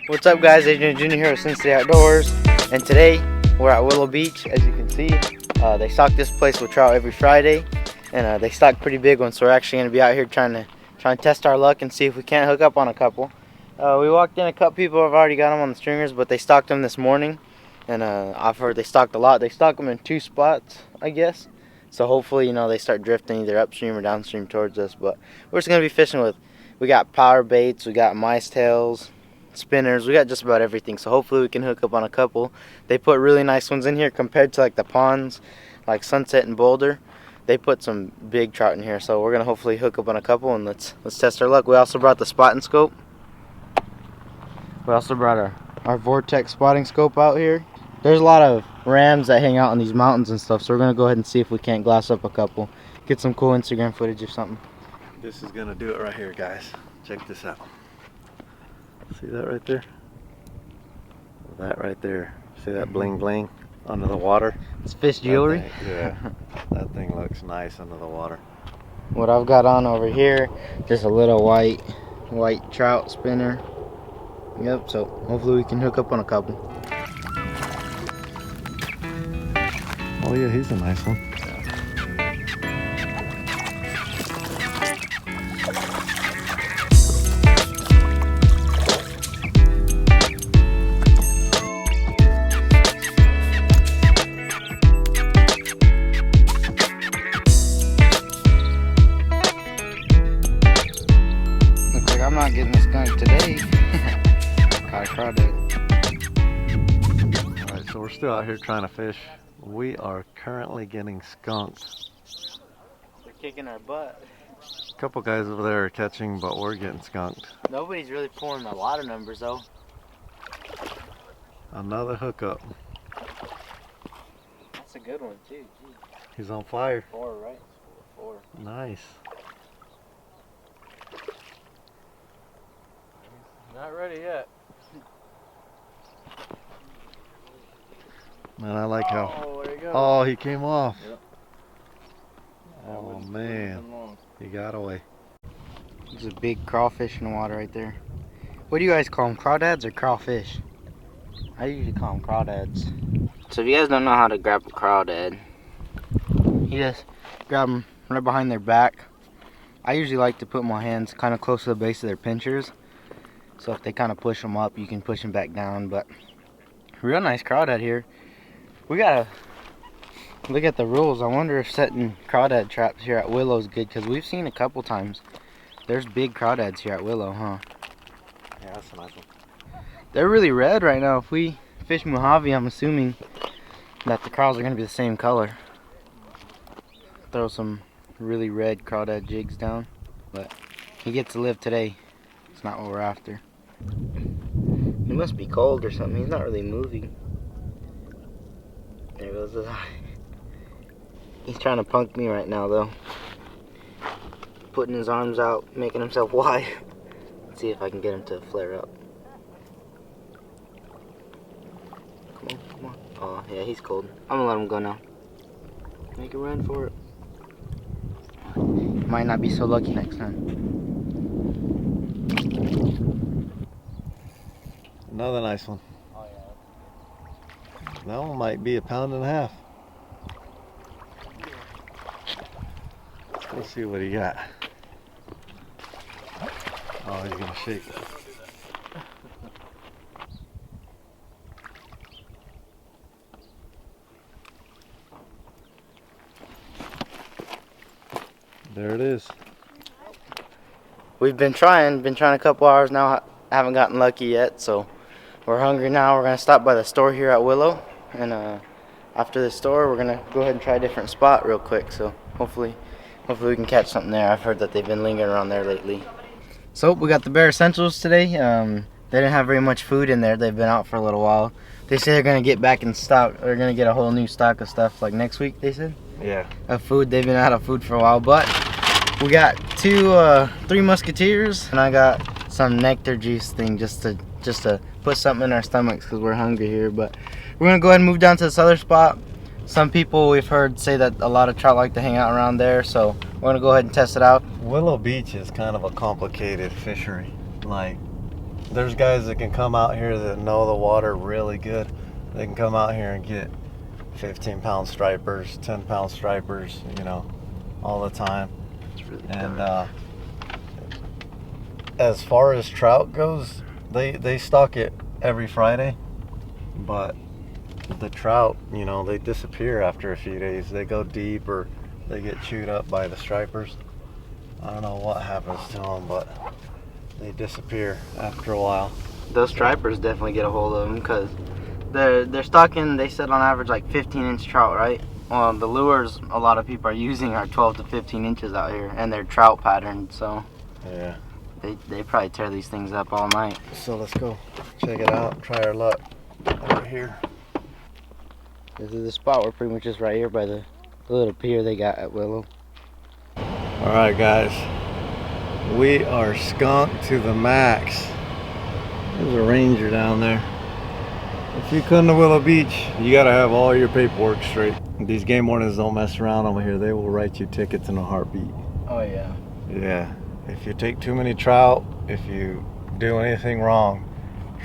What's up, guys? Adrian Jr. here at STE Outdoors, and today we're at Willow Beach. As you can see, they stock this place with trout every Friday, and they stock pretty big ones. So we're actually going to be out here trying to test our luck and see if we can't hook up on a couple. We walked in, a couple people have already got them on the stringers, but they stocked them this morning, and I've heard they stocked a lot. They stock them in 2 spots, I guess. So hopefully, they start drifting either upstream or downstream towards us. But we're just going to be fishing with, we got power baits, we got mice tails, spinners, we got just about everything. So hopefully we can hook up on a couple. They put really nice ones in here compared to like the ponds, like Sunset and Boulder. They put some big trout in here, so we're going to hopefully hook up on a couple, and let's test our luck. We also brought the spotting scope. We also brought our Vortex spotting scope out here. There's a lot of rams that hang out in these mountains and stuff, so we're going to go ahead and see if we can't glass up a couple. Get some cool Instagram footage or something. This is going to do it right here, guys. Check this out. See that right there? That right there. See that bling bling under the water? It's fish jewelry? Yeah, that thing looks nice under the water. What I've got on over here, just a little white trout spinner. Yep, so hopefully we can hook up on a couple. Oh yeah, he's a nice one. Looks like I'm not getting the skunk today. Caught a crawdad. Alright, so we're still out here trying to fish. We are currently getting skunked. They're kicking our butt. A couple guys over there are catching, but we're getting skunked. Nobody's really pulling a lot of numbers though. Another hookup. That's a good one too. Gee. He's on fire. 4, right? 4. Nice. Not ready yet. Man, I like how... Oh, there you go. Oh, he came off. Yep. Oh, man. He got away. There's a big crawfish in the water right there. What do you guys call them? Crawdads or crawfish? I usually call them crawdads. So if you guys don't know how to grab a crawdad, you just grab them right behind their back. I usually like to put my hands kind of close to the base of their pinchers. So if they kind of push them up, you can push them back down. But real nice crawdad here. We gotta look at the rules. I wonder if setting crawdad traps here at Willow is good, because we've seen a couple times. There's big crawdads here at Willow, huh? Yeah, that's a nice one. They're really red right now. If we fish IMOVIE, I'm assuming that the craws are gonna be the same color. Throw some really red crawdad jigs down, but he gets to live today. It's not what we're after. He must be cold or something. He's not really moving. There goes his eye. He's trying to punk me right now, though. Putting his arms out, making himself wide. Let's see if I can get him to flare up. Come on, come on. Oh, yeah, he's cold. I'm gonna let him go now. Make a run for it. Might not be so lucky next time. Another nice one. Oh, yeah. That one might be 1.5 pounds. Let's see what he got. Oh, he's gonna shake. There it is. We've been trying a couple hours now. Haven't gotten lucky yet, so we're hungry now. We're gonna stop by the store here at Willow, and after the store, we're gonna go ahead and try a different spot real quick. So hopefully we can catch something there. I've heard that they've been lingering around there lately. So we got the bare essentials today. They didn't have very much food in there. They've been out for a little while. They say they're gonna get back in stock. They're gonna get a whole new stock of stuff like next week, they said. Yeah. Of food. They've been out of food for a while, but we got 3 Musketeers, and I got some nectar juice thing just to put something in our stomachs because we're hungry here. But we're gonna go ahead and move down to this other spot. Some people we've heard say that a lot of trout like to hang out around there, so we're gonna go ahead and test it out. Willow Beach is kind of a complicated fishery. Like, there's guys that can come out here that know the water really good. They can come out here and get 15-pound stripers, 10-pound stripers, you know, all the time. It's really And as far as trout goes, they stock it every Friday, but the trout, you know, they disappear after a few days. They go deep or they get chewed up by the stripers. I don't know what happens to them, but they disappear after a while. Those stripers definitely get a hold of them because they're stocking, they said on average like 15-inch trout, right? Well, the lures a lot of people are using are 12 to 15 inches out here, and they're trout patterned, so Yeah. they probably tear these things up all night. So let's go check it out, try our luck over here. This is the spot. We're pretty much just right here by the little pier they got at Willow. All right, guys, we are skunked to the max. There's a ranger down there. If you come to Willow Beach, you gotta have all your paperwork straight. These game wardens don't mess around over here. They will write you tickets in a heartbeat. Oh yeah. Yeah, if you take too many trout, if you do anything wrong,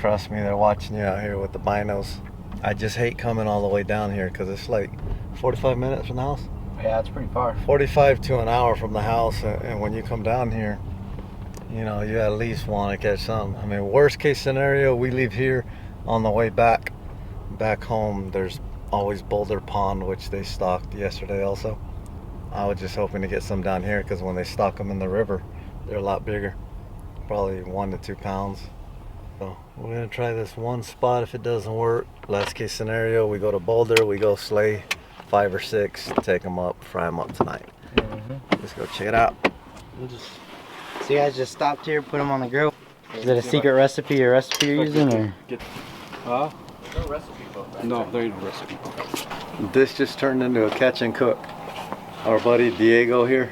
trust me, they're watching you out here with the binos. I just hate coming all the way down here because it's like 45 minutes from the house. Yeah, it's pretty far. 45 to an hour from the house, and when you come down here, you know, you at least want to catch something. I mean, worst case scenario, we leave here. On the way back home, there's always Boulder Pond, which they stocked yesterday also. I was just hoping to get some down here because when they stock them in the river, they're a lot bigger, probably 1 to 2 pounds. So we're gonna try this one spot. If it doesn't work, last case scenario, we go to Boulder, we go slay 5 or 6, take them up, fry them up tonight. Let's go check it out. So you guys just stopped here, put them on the grill. Is it a secret recipe you're using, or? Huh? No recipe book, right? No, there ain't a recipe book. This just turned into a catch and cook. Our buddy Diego here,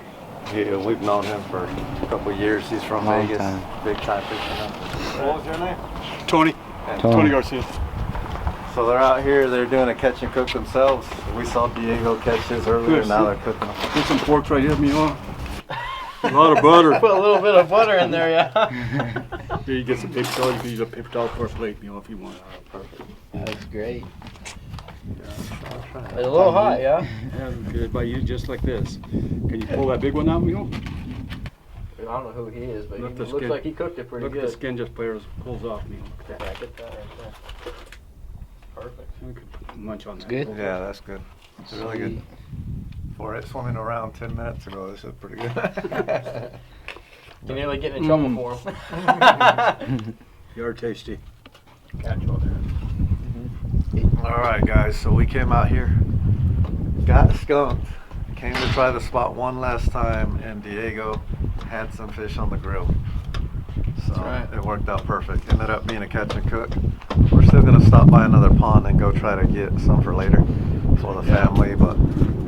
we've known him for a couple of years. He's from Long Vegas, time. big time fisherman. What was your name? Tony. Tony Garcia. So they're out here, they're doing a catch and cook themselves. We saw Diego catch his earlier, now they're cooking them. Put some pork right here, me on. A lot of butter. Put a little bit of butter in there, yeah. Here you get some paper towel. You can use a paper towel for a plate, you know, if you want. Perfect. That's great. I'll try it. It's a little hot, yeah? Yeah, good. By you just like this. Can you pull that big one out, Mio? I don't know who he is, but Look he the looks skin. like he cooked it pretty Look good. at the skin just pulls off, Mio. Yeah, get that right there. Perfect. You could munch on that. good? Yeah, that's good. It's really good. For it swimming around 10 minutes ago, this is pretty good. You're nearly getting in trouble for him. You're tasty. Catch all there. All right, guys, so we came out here, got skunked, came to try the spot one last time, and Diego had some fish on the grill. So right. it worked out perfect. Ended up being a catch and cook. We're still gonna stop by another pond and go try to get some for later for the family, but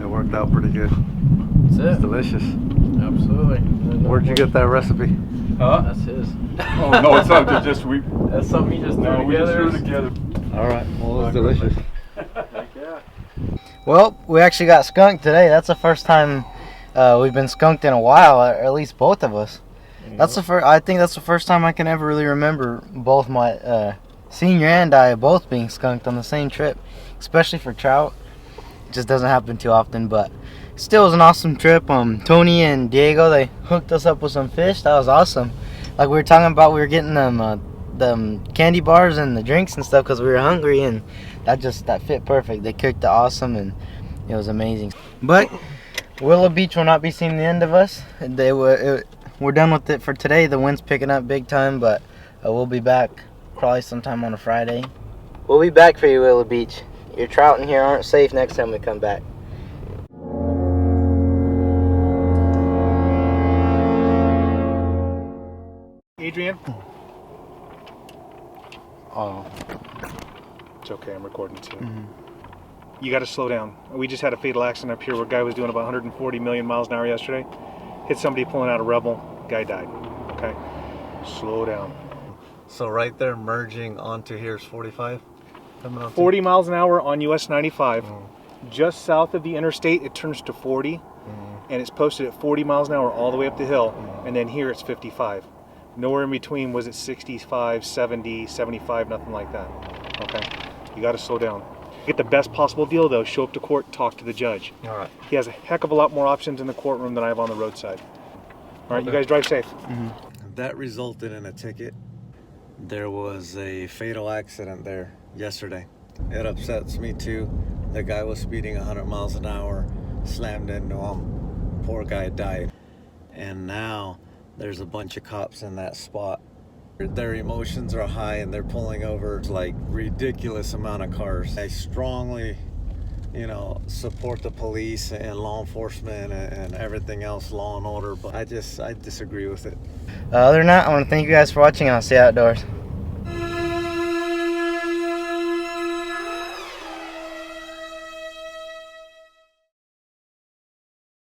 it worked out pretty good. That's It's it. delicious. Absolutely. Where'd you get that recipe? Huh? That's his. Oh, no, it's not. It's just we. That's something you just No, we just threw it together. All right, well, it's delicious. Well, we actually got skunked today. That's the first time we've been skunked in a while, or at least both of us. That's the first. I think that's the first time I can ever really remember both my senior and I both being skunked on the same trip, especially for trout. It just doesn't happen too often, but still was an awesome trip. Tony and Diego, they hooked us up with some fish. That was awesome. Like we were talking about, we were getting them candy bars and the drinks and stuff because we were hungry, and that fit perfect. They cooked it awesome, and it was amazing. But Willow Beach will not be seeing the end of us. We're done with it for today. The wind's picking up big time, but we'll be back probably sometime on a Friday. We'll be back for you, Willow Beach. Your trout in here aren't safe next time we come back. Adrian? Oh. It's okay, I'm recording too. You gotta slow down. We just had a fatal accident up here where a guy was doing about 140 million miles an hour yesterday. Hit somebody pulling out a Rebel. Guy died. Okay? Slow down. So right there merging onto here is 45? Coming on 40 miles an hour on US 95. Just south of the interstate, it turns to 40. And it's posted at 40 miles an hour all the way up the hill. And then here it's 55. Nowhere in between was it 65, 70, 75, nothing like that. Okay? You got to slow down. Get the best possible deal though. Show up to court, talk to the judge. All right. He has a heck of a lot more options in the courtroom than I have on the roadside. All right, you guys drive safe. That resulted in a ticket. There was a fatal accident there yesterday. It upsets me too. The guy was speeding 100 miles an hour, slammed into him. Poor guy died. And now there's a bunch of cops in that spot. Their emotions are high and they're pulling over like ridiculous amount of cars. I strongly, support the police and law enforcement and everything else, law and order, but I disagree with it. Other than that, I want to thank you guys for watching, and I'll see you outdoors.